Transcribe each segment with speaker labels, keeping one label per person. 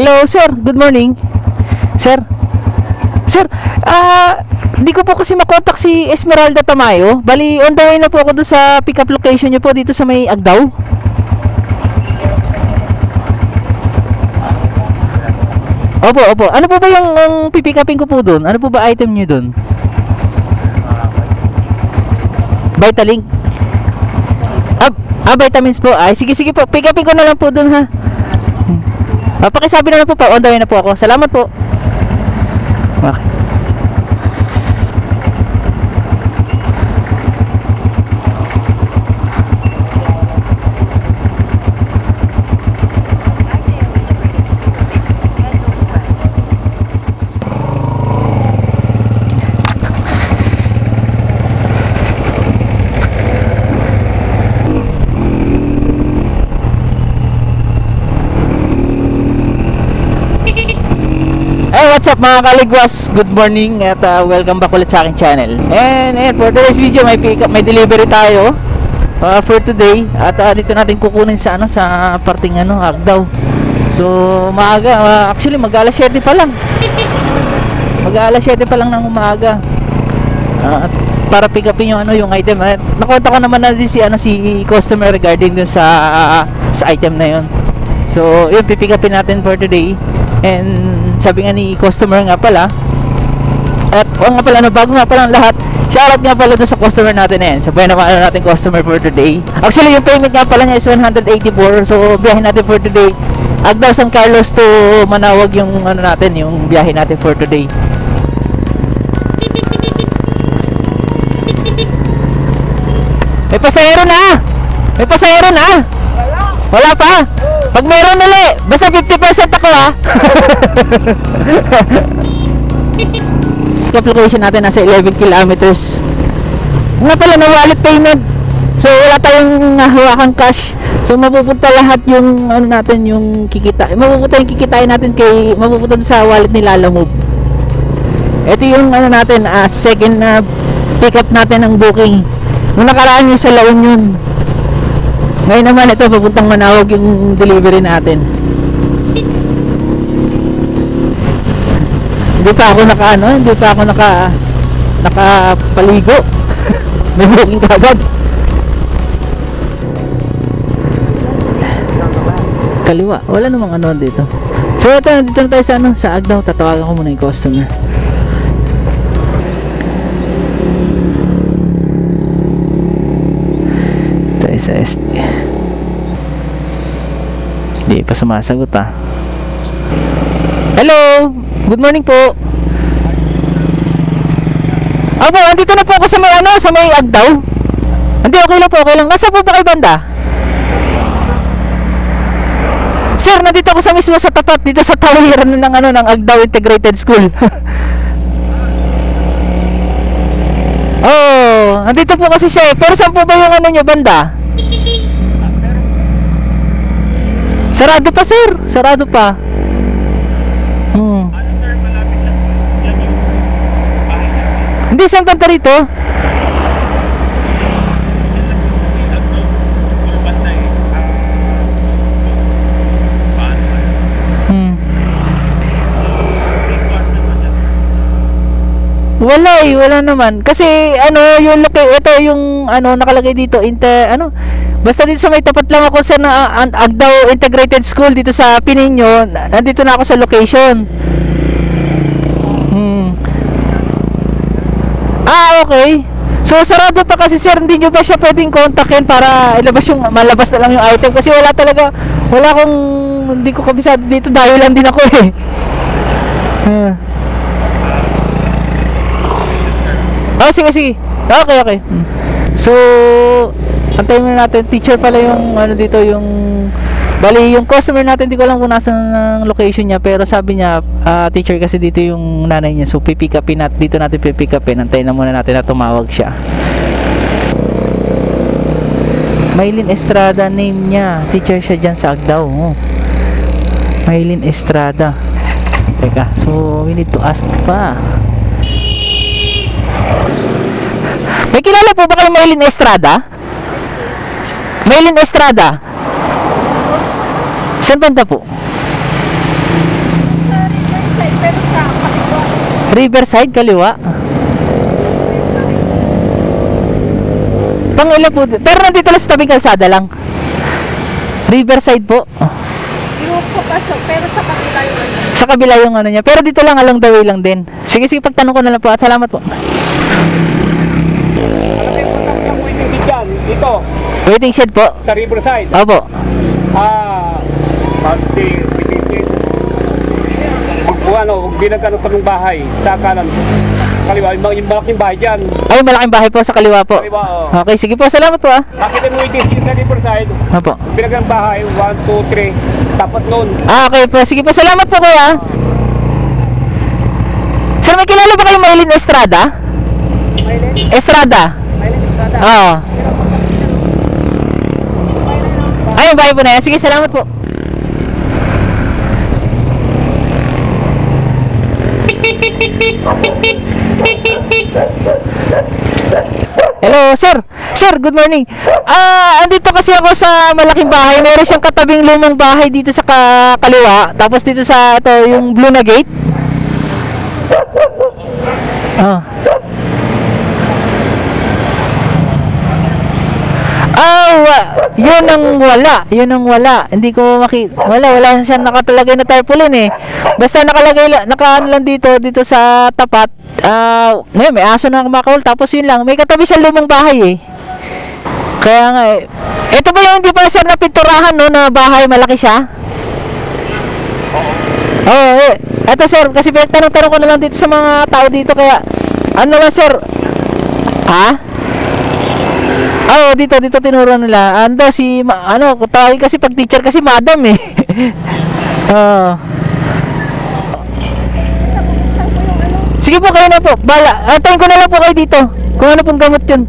Speaker 1: Hello, sir. Good morning. Sir. Sir, di ko po kasi makontak si Esmeralda Tamayo. Bali, on the way na po ako doon sa pick-up location niyo po dito sa may Agdao. Opo, opo. Ano po ba yung pipick-upin ko po doon? Ano po ba item niyo doon? Vitalink. Vitamins po. Ay, sige, sige po. Pick-upin ko na lang po doon, ha. Pakisabi na lang po pa. On the way na po ako. Salamat po. Okay. What's up mga kaligwas? Good morning at welcome back ulit sa aking channel. And for today's video may delivery tayo for today. At dito natin kukunin sa sa parting Agdao. So maaga, actually mag-alas 7 pa lang. Mag-alas 7 pa lang ng umaga. Para pick upin yung item. Nakonta ko naman na si customer regarding dun sa item na yun. So yun, pipick upin natin for today. And sabi nga ni customer nga pala, at nga pala, bago nga pala lahat, shoutout nga pala doon sa customer natin na yan. Sabayan naman natin customer for today. Actually yung payment nga pala niya is 184. So biyahe natin for today Agdao San Carlos to Manawag yung natin, yung biyahe natin for today. May pasahero na! May pasahero na! Wala pa! Pag meron ulit, basta 50% ako, ha. Application natin nasa 11 kilometers. Nga pala na wallet payment. So wala tayong hawakang cash. So mapupunta lahat yung natin, yung kikita. Mapupunta yung kikitain natin mapupunta sa wallet ni Lalamove. Ito yung natin, second na pick up natin ng booking. Nung nakaraan yung sa La Union. Ngayon naman ito, papuntang Manawag yung delivery natin. Hindi pa ako nakapaligo. May booking kagad. Kaliwa, wala namang dito. So ito, nandito na tayo sa Agdao. Tatawagan ko muna yung customer. Tayo sa SD. Hindi pa sumasagot, ha. Hello, good morning po. Opo, andito na po ako sa may sa may Agdao. Hindi, okay lang po, okay lang. Nasa po ba kayo banda? Sir, nandito ako mismo sa tapat, dito sa tawiran ng ng Agdao Integrated School. Oh, nandito po kasi siya, pero saan po ba yung nyo banda? Sarado pa, sir. Sarado pa. Hindi, saan banda rito? Wala naman. Kasi yung ito yung nakalagay dito basta dito sa may tapat lang ako sa Agdao Integrated School dito sa Pininyo. Nandito na ako sa location. Okay. So sarado pa kasi, sir. Hindi nyo ba siya pwedeng kontakin para malabas na lang yung item? Kasi hindi ko kabisado dito dahil lang din ako, eh. Sige. Okay. So antayin muna natin. Teacher pala yung dito, bali yung customer natin. Hindi ko alam kung nasa ng location niya, pero sabi niya teacher kasi dito yung nanay niya. So pipick upin natin dito, pipick upin. Antayin na muna natin na tumawag siya. Maylin Estrada name niya. Teacher siya dyan sa Agdao. Maylin Estrada. Teka, so we need to ask pa. May kilala po ba kayo Maylin Estrada? Maylin Estrada? Saan banda po? Riverside, kaliwa. Pang ilan po? Pero nandito lang sa tabing kalsada lang. Riverside po.
Speaker 2: Grupo pasok, pero sa kabila yung ano.
Speaker 1: Sa kabila yung ano niya. Pero dito lang, along the way lang din. Sige, sige, pagtanong ko na lang po at salamat po.
Speaker 3: Dito,
Speaker 1: Waiting shed po.
Speaker 3: sa Riverside.
Speaker 1: Opo.
Speaker 3: Pasti, huwag binagkano ka ng bahay. Sa kanan, kaliwa, yung malaking bahay dyan.
Speaker 1: Ay, malaking bahay po sa kaliwa po.
Speaker 3: Kaliwa, oo.
Speaker 1: Okay, sige po, salamat po ah.
Speaker 3: Nakita mo yung sa Riverside,
Speaker 1: Opo.
Speaker 3: binagkang bahay, 1, 2, 3, tapat nun.
Speaker 1: Okay po, sige po, salamat po kuya. Sir, may kilala ba kayo Maylin Estrada? Estrada? Oo. Ay, yung bahay po na yan. Sige, salamat po. Hello, sir. Sir, good morning. Andito kasi ako sa malaking bahay. Meron siyang katabing lumang bahay dito sa kaliwa. Tapos dito sa ito, yung blue na gate. Oh. Yun ang wala. Yun ang wala. Hindi ko wala siya nakatalagay na tarpaulin eh. Basta nakalagay lang dito sa tapat. Ngayon may aso na kumakahol. Tapos yun lang. May katabi siya lumang bahay eh. Kaya nga eh. Ito ba yung hindi pa sir na pinturahan no na bahay, malaki siya? Oo eh. Ito sir, kasi pinagtanong-tanong ko na lang dito sa mga tao dito kaya ano lang sir? Ha? Dito tinuro nila. Ando si tawagin kasi pag teacher kasi madam eh. Sige po, kayo na po. Bala, antayin ko na lang po kayo dito. Kung ano pong gamot 'yun.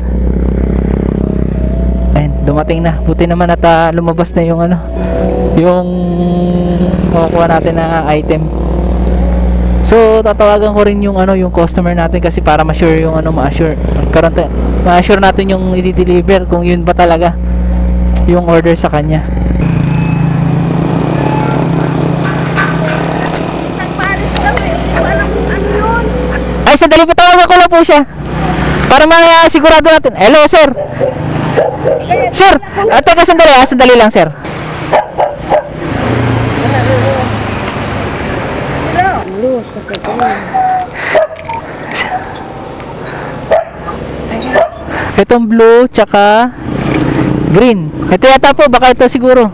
Speaker 1: Ayun, dumating na. Buti naman at lumabas na yung yung makukuha natin na item. So tatawagan ko rin yung yung customer natin kasi para ma-sure yung ma-assure natin yung i-deliver kung yun ba talaga yung order sa kanya.
Speaker 2: Isang pares lang eh. Wala kung ano yun.
Speaker 1: Ay, sandali po, tawagan ko lang po siya para sigurado natin. Hello sir. Sir, teka sandali lang sir.
Speaker 2: Blue, sa kabila.
Speaker 1: Itong blue tsaka green. Ito yata po, baka ito siguro.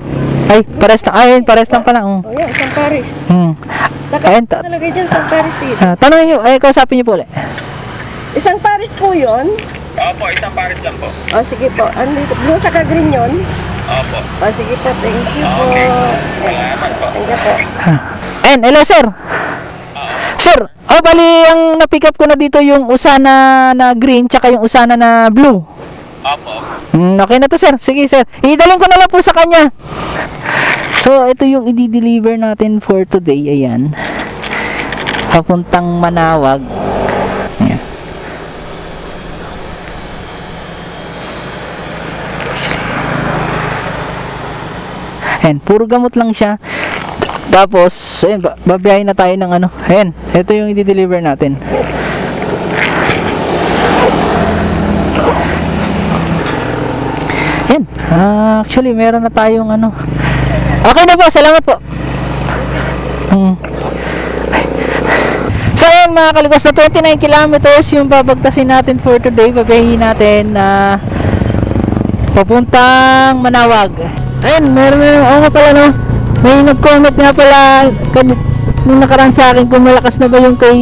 Speaker 1: Ay, pares lang pala.
Speaker 2: O yan, isang pares.
Speaker 1: Ayun,
Speaker 2: Talagay dyan, isang pares eh.
Speaker 1: tanongin nyo, kausapin nyo po ulit.
Speaker 2: Isang pares po yun.
Speaker 3: Opo, isang pares lang po.
Speaker 2: O sige po, blue sa green yun.
Speaker 3: Opo.
Speaker 2: O sige po, thank you po.
Speaker 3: Salamat po.
Speaker 2: Thank you po.
Speaker 1: Hello sir. Sir, bali ang na-pick up ko na dito yung Usana na green tsaka yung Usana na blue.
Speaker 3: Opo.
Speaker 1: Okay na to sir. Sige sir. Idalhin ko na lang po sa kanya. So, ito yung i-deliver natin for today. Ayan. Papuntang Manawag. Ayan. Ayan. Puro gamot lang siya. Tapos, ayun, babiyahin na tayo ng ayan, ito yung i-deliver natin. Ayan, actually, meron na tayong Okay na po, salamat po. So, ayan mga kaligos, na 29 kilometers yung babagtasin natin for today. Babiyahin natin papuntang Manawag. Ayan, meron nga pala may nag-comment nga pala nung nakaraan sa akin kung malakas na ba yung kay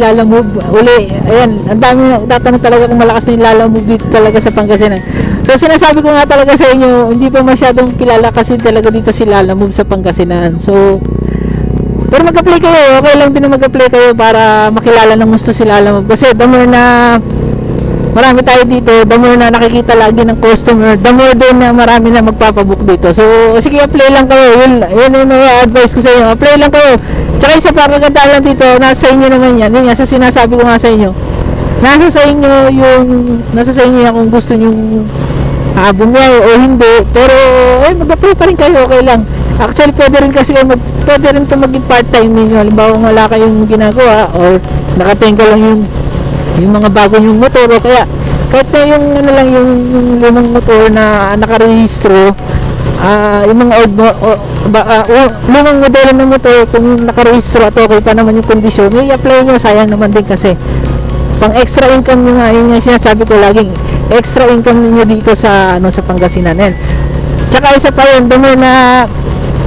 Speaker 1: Lala Move uli. Ayan, ang dami tatanong talaga kung malakas na yung Lala Move dito talaga sa Pangasinan. So sinasabi ko nga talaga sa inyo, hindi pa masyadong kilala kasi talaga dito si Lala Move sa Pangasinan. So pero mag-apply kayo, okay lang din na mag-apply kayo para makilala ng gusto si Lala Move. Kasi the more na marami tayo dito, the more na nakikita lagi ng customer, the more din na marami na magpapabook dito. So, sige, apply lang kayo. Yun yung may advice ko sa inyo. Apply lang kayo. Tsaka isa pa kagandaan lang dito, nasa inyo naman yan. Yun nga, sa sinasabi ko nga sa inyo. Nasa sa inyo yan kung gusto nyo bumiyay o hindi. Pero, mag-apply pa rin kayo, okay lang. Actually, pwede rin kasi pwede rin ito maging part-time ninyo. Halimbawa, wala kayong ginagawa or nakatingka lang yung mga bago yung motor o kaya kahit na yung ano lang yung lumang motor na nakarehistro, yung mga old lumang modelo ng motor kung nakarehistro at okay pa naman yung kondisyon, i-apply nyo, sayang naman din kasi pang extra income nyo nga, yun yung sinasabi ko laging extra income niyo dito sa sa Pangasinan. Tsaka isa pa yun, dumi na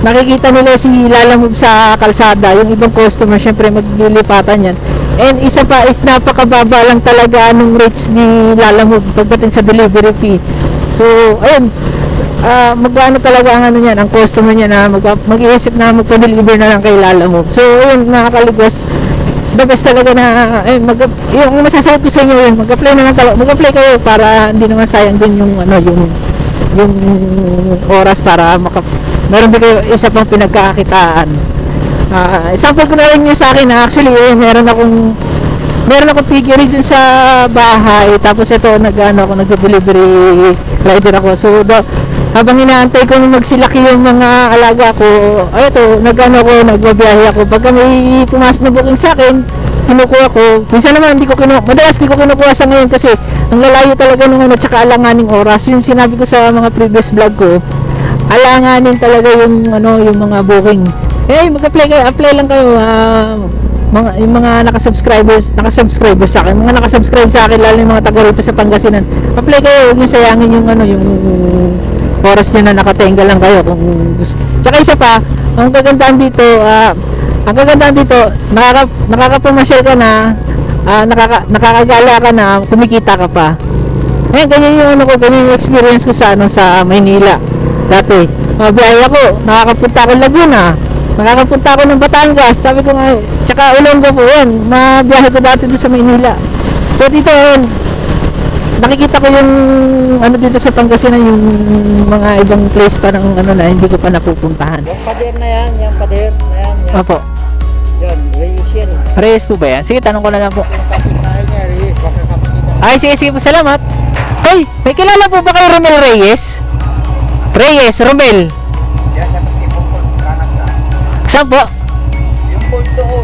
Speaker 1: nakikita nila si Lalamove sa kalsada, yung ibang customer syempre maglilipatan yan. And isa pa is napakababa lang talaga anong rates ni Lalamove pagdating sa delivery fee. So ayun, magkano talaga ang ano niyan, ang customer niya na mag-iisip na magpa-deliver na lang kay Lalamove. So ayun, nakakaligwas, the best talaga na yung masasagot ko sa inyo yun, mag-apply na lang talaga, mag-apply kayo para hindi naman sayang din yung yung oras para meron din kayo isa pang pinagkakakitaan. Example ko na rin yung sa akin, actually meron akong figure dun sa bahay, tapos ito nag-delivery rider ako. So habang inaantay ko magsilaki yung mga alaga ko, nagbabiyahe ako. Pagka may pumasok na booking sa akin, kinukuha ko. Minsan naman madalas di ko kinukuha sa ngayon kasi ang lalayo talaga nung tsaka alanganing oras. Yung sinabi ko sa mga previous vlog ko, alanganin talaga yung yung mga booking. Mag-apply kayo, apply lang kayo. Yung mga nakasubscribe sa akin, mga nakasubscribe sa akin, lalo yung mga taga rito sa Pangasinan, apply kayo, huwag niyo sayangin yung yung oras niyo na nakatenga lang kayo kung gusto. Tsaka isa pa, ang kagandahan dito, nakakapamasyal ka na, nakakagala ka na, kumikita ka pa. Ganyan yung experience ko sa sa Maynila. Dati, biyahe ako, nakakapunta ako Laguna, nakakapunta ako ng Batangas, sabi ko nga, tsaka Olonga po yan, mabiyahe ko dati doon sa Maynila. So dito nakikita ko yung dito sa Pangasinan, yung mga ibang place pa ng na hindi ko pa napupuntahan.
Speaker 4: Yung pader na yan, yung pader na yan.
Speaker 1: Opo.
Speaker 4: Yan, Reyes yan.
Speaker 1: Reyes po ba yan? Sige, tanong ko na lang po.
Speaker 4: Yung kapitbahay niya, Reyes, baka kapatid.
Speaker 1: Ay, sige po, salamat. Ay, may kilala po ba kayo Romel Reyes? Reyes, Romel.
Speaker 4: Yan, sa Pagkipong kanan ka.
Speaker 1: Saan po?
Speaker 4: Yung bolt doon,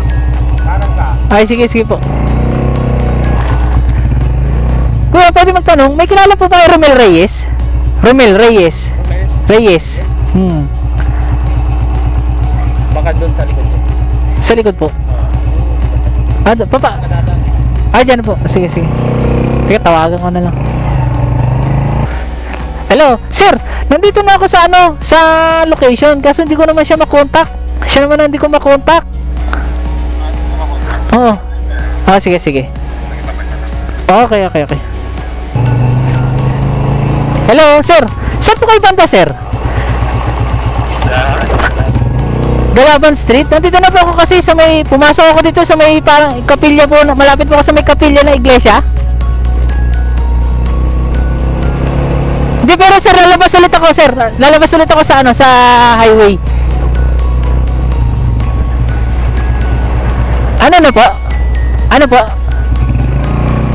Speaker 4: kanan ka.
Speaker 1: Ay, sige po. Kuya, pwede magtanong, may kilala po ba kayo Romel Reyes? Romel Reyes. Reyes.
Speaker 3: Baka doon sa likod.
Speaker 1: Sa likod po. Papa. Dyan po. Sige. Teka, tawagan ko na lang. Hello, sir. Nandito na ako sa sa location. Kaso hindi ko naman siya makontak. Siya naman hindi ko makontak. Oo. Sige. Okay. Hello, sir. Saan po kayo banda, sir? Galaban Street. Nandito na po ako kasi sa pumasok ako dito sa may parang kapilya po, malapit po ako sa may kapilya na iglesia. Hindi, pero sir, lalabas ulit ako, sir. Lalabas ulit ako sa sa highway. Ano po?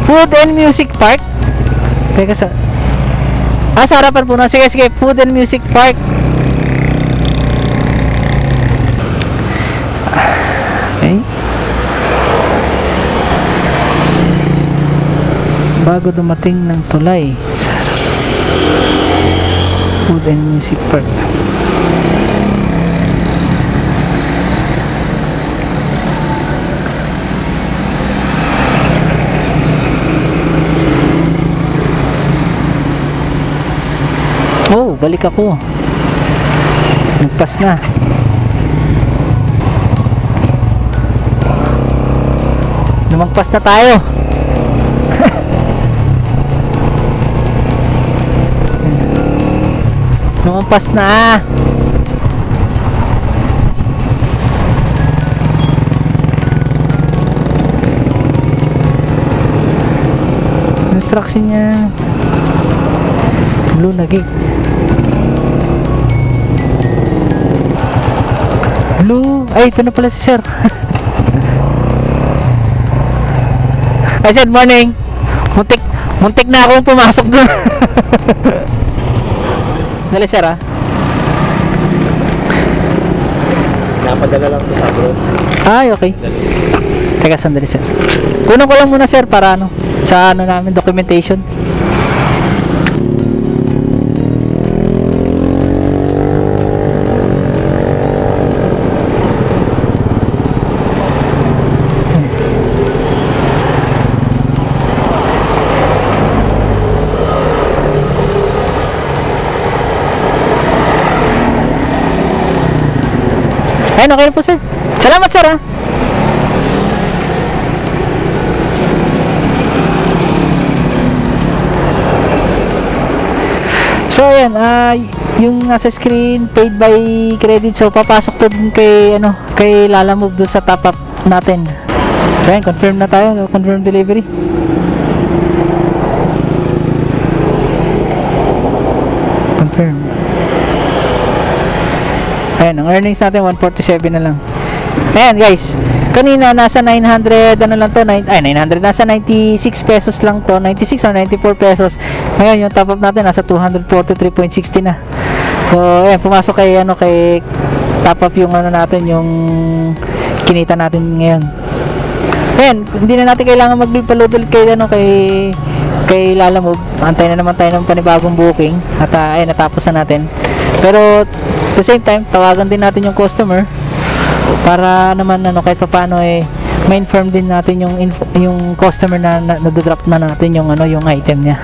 Speaker 1: Food and Music Park. Teka, sa harapan po na. Sige, Food and Music Park. Okay. Bago dumating ng tulay sa Food and Music Park. Balik ako. Nagpas na. Lumagpas na tayo. Lumagpas na. Instruction niya. Blue na gig. Blue. Ay, ito na pala si sir. I said morning. Muntik na akong pumasok doon. Dali sir
Speaker 4: Pinapadala lang ito sa abroad.
Speaker 1: Ay, okay. Teka, sandali sir. Kunin ko lang muna sir para ano, sa ano namin, documentation. Ayun, okay na po sir. Salamat sir ha. So ayan, yung nasa screen paid by credit, so papasok to dun kay ano, kay Lalamove doon sa top up natin. So ayan, confirm na tayo, confirm delivery. Confirm. Ayan, ang earnings natin 147 na lang. Ayan guys, kanina nasa 900 ano lang to, 900, nasa 96 pesos lang to, 96 or 94 pesos. Ngayon yung top up natin nasa 243.60 na. So ayan, pumasok kay ano, kay top up yung ano natin, yung kinita natin ngayon. Ayan, hindi na natin kailangan magpaludol kay ano, kay Lalamove. Antay na naman tayo ng panibagong booking at ayan, natapos na natin. Pero at the same time, tawagan din natin yung customer para naman ano, kahit paano ma-inform din natin yung customer na na-drop na natin yung ano, yung item niya.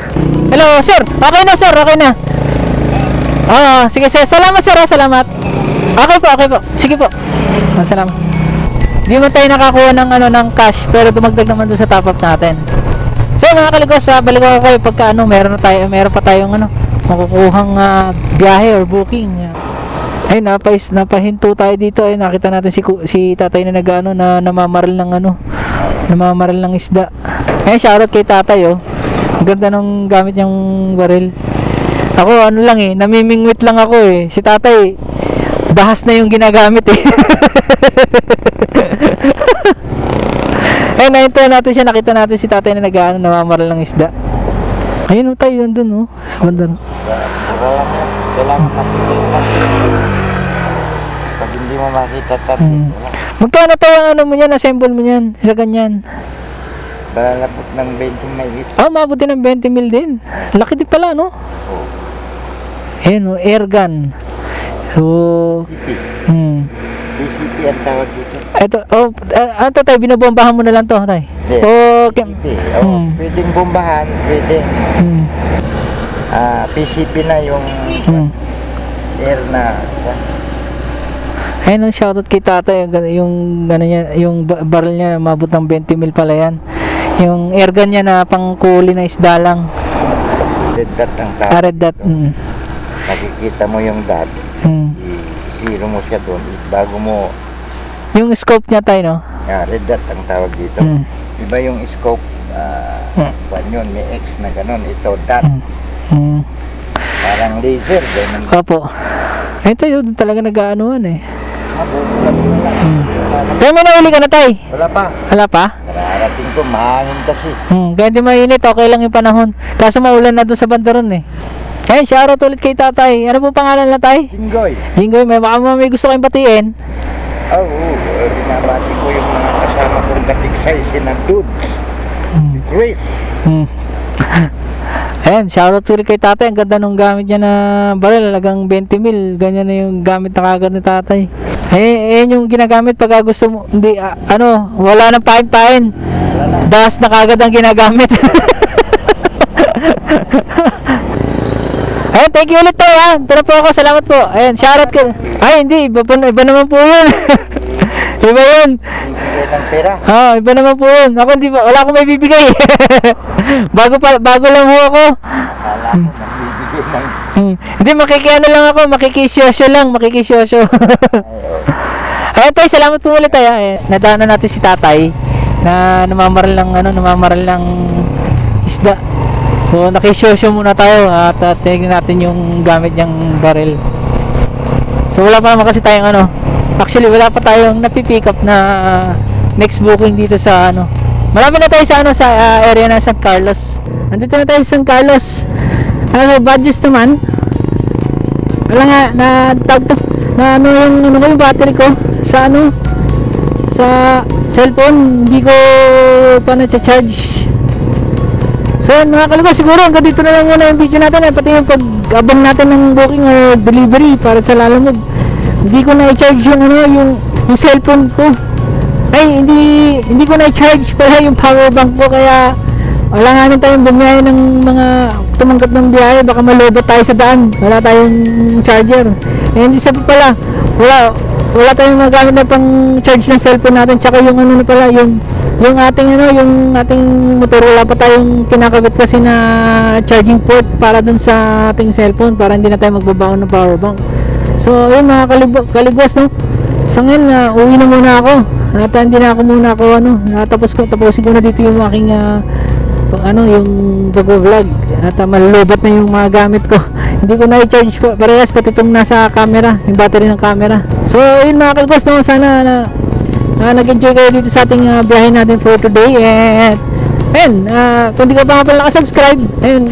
Speaker 1: Hello sir, okay na sir, okay na. Sige sir, salamat sir, salamat. Okay po, sige po. Salamat. Hindi man tayo nakakuha ng ano, ng cash, pero dumagdag naman doon sa top up natin. So mga kaligos, balik ako kayo pagka ano, meron pa tayong ano, makukuhang biyahe or booking. Ay, napahinto tayo dito. Ay, nakita natin si tatay na nag-ano, na namamaral ng isda. Ay, shoutout kay tatay, oh. Ang ganda ng gamit niyang baril. Ako, ano lang namimingwit lang ako eh. Si tatay, bahas na yung ginagamit eh. Ay, nahinto natin siya. Nakita natin si tatay na nag-ano, namamaral ng isda. Ayun, oh, tayo nandun, oh. Sa banda, no.
Speaker 4: Kailangan makikita. Pag hindi mo makita tabi,
Speaker 1: magkano tayo ang ano mo yan, assemble mo yan sa ganyan?
Speaker 4: balalabot ng 20 mil.
Speaker 1: Maabot din ng 20 mil din. Laki din pala, no?
Speaker 4: Oo.
Speaker 1: Ayan, air gun. So,
Speaker 4: PCP ang tawag dito.
Speaker 1: Ito, ano tayo, binobombahan mo na lang to, tay? Okay.
Speaker 4: Pwedeng bombahan, pwede. PCP na yung air na.
Speaker 1: Ayun, shoutout kay tatay, yung ano niya, yung barrel niya mabot ng 20 mil pala yan. Yung air gun niya na pangkuli na isda lang.
Speaker 4: Red dot ang tawag.
Speaker 1: Red dot.
Speaker 4: Nakikita mo yung dot. I-zero mo siya doon bago mo.
Speaker 1: Yung scope niya tayo, no?
Speaker 4: Red dot ang tawag dito. Iba yung scope, yun, may X na ganun. Ito dot. Parang laser, ganun.
Speaker 1: Opo. Ito yun, talaga nag-aanuhan eh. Kaya may nauli ka na, tay?
Speaker 4: Wala pa.
Speaker 1: Wala pa?
Speaker 4: Kararating ko, mahangin kasi.
Speaker 1: Kaya di mainit, okay lang yung panahon. Kaso maulan na doon sa bandaron eh. Ayun, shoutout ulit kay tatay. Ano po pangalan na, tay?
Speaker 4: Jinggoy.
Speaker 1: Jinggoy, may gusto kayong batiin.
Speaker 4: Oo, binabati ko yung mga kasama kong katiksaysi ng dudes. Chris.
Speaker 1: Ayan, shoutout ulit kay tatay. Ang ganda nung gamit niya na baril, halagang 20 mil. Ganyan na yung gamit na kagad ni tatay. Ayan yung ginagamit pag gusto mo, hindi, wala nang pain-pain. Das na kagad ang ginagamit. Ayan, thank you ulit tayo, ha. Ito na po ako, salamat po. Ayan, shoutout ka. Ay, hindi, iba naman po yun. Iba yun.
Speaker 4: Ng pera.
Speaker 1: Iba naman po yun. Ako hindi ba, wala akong may bibigay. bago lang ho ako. Hindi, makikiano lang ako, makikisyoso lang, Ayun tayo, salamat po ulit tayo. Nadaanan natin si tatay na namamaral ng isda. So, nakisyoso muna tayo at tingnan natin yung gamit niyang baril. So, wala pa naman kasi tayong actually, wala pa tayong napipick up na next booking dito sa Marami na tayo sa area na San Carlos. Nandito na tayo sa San Carlos. So, Badges naman. wala nga, na tag to, na ano yung battery ko sa sa cellphone, hindi ko pa na-charge. So yun mga kaligwas, siguro hanggang dito na lang muna yung video natin, pati yung pag-abang natin ng booking or delivery para sa Lalamove. Hindi ko na-charge yung cellphone ko. Ay, hindi ko na-charge pala yung power bank ko, kaya wala nga rin tayong bumiyahe ng mga tumanggap ng biyahe, baka malobot tayo sa daan, wala tayong charger. Eh hindi sabi pala, wala tayong magamit na pang charge ng cellphone natin, tsaka yung na pala, yung ating motor, wala pa tayong kinakabit kasi na charging port para dun sa ating cellphone, para hindi na tayo magbabaon ng power bank. So yun mga kaligwas, no, sa ngayon uwi na muna ako at hindi na ako muna tapusin ko na dito yung aking yung pag-vlog at malulobot na yung mga gamit ko. Hindi ko na i-charge parehas, pati itong nasa camera, yung battery ng camera. So yun mga kaligwas, no, sana nag-enjoy kayo dito sa ating biyahe natin for today. And kung di ka pa nga pala nakasubscribe,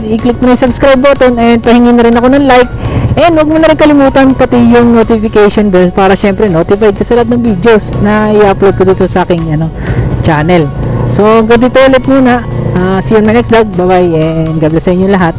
Speaker 1: i-click mo na yung subscribe button and pahingin na rin ako ng like. And huwag mo na rin kalimutan pati yung notification bell para syempre notified ka sa lahat ng videos na i-upload ko dito sa aking channel. So hanggang dito ulit muna. See you in my next vlog. Bye bye and God bless sa inyo lahat.